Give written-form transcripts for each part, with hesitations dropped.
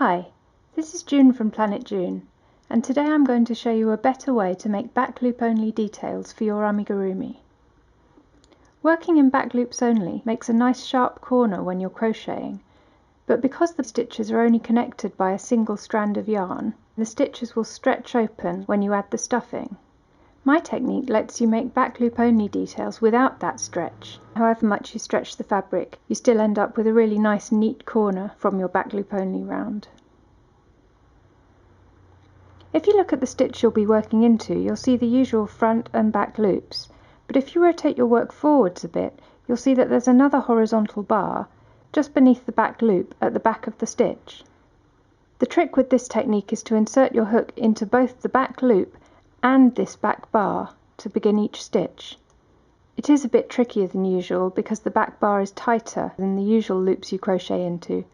Hi, this is June from Planet June, and today I'm going to show you a better way to make back loop only details for your amigurumi. Working in back loops only makes a nice sharp corner when you're crocheting, but because the stitches are only connected by a single strand of yarn, the stitches will stretch open when you add the stuffing. My technique lets you make back loop only details without that stretch. However much you stretch the fabric, you still end up with a really nice neat corner from your back loop only round. If you look at the stitch you'll be working into, you'll see the usual front and back loops, but if you rotate your work forwards a bit, you'll see that there's another horizontal bar just beneath the back loop at the back of the stitch. The trick with this technique is to insert your hook into both the back loop and this back bar to begin each stitch. It is a bit trickier than usual because the back bar is tighter than the usual loops you crochet into.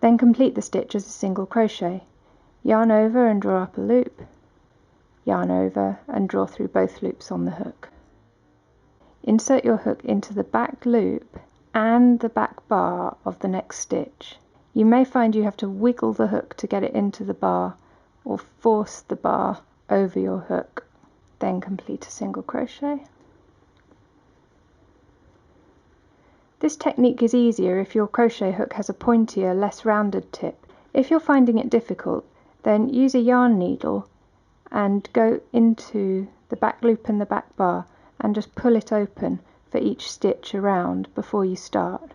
Then complete the stitch as a single crochet. Yarn over and draw up a loop, yarn over and draw through both loops on the hook. Insert your hook into the back loop and the back bar of the next stitch. You may find you have to wiggle the hook to get it into the bar or force the bar over your hook. Then complete a single crochet. This technique is easier if your crochet hook has a pointier, less rounded tip. If you're finding it difficult, then use a yarn needle and go into the back loop and the back bar and just pull it open for each stitch around before you start.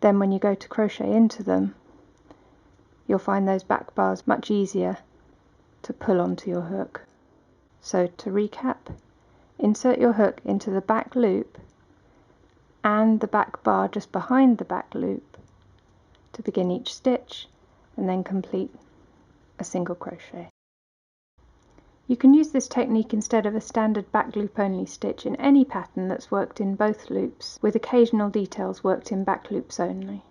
Then when you go to crochet into them, you'll find those back bars much easier to pull onto your hook. So to recap, insert your hook into the back loop and the back bar just behind the back loop to begin each stitch, and then complete a single crochet. You can use this technique instead of a standard back loop only stitch in any pattern that's worked in both loops, with occasional details worked in back loops only.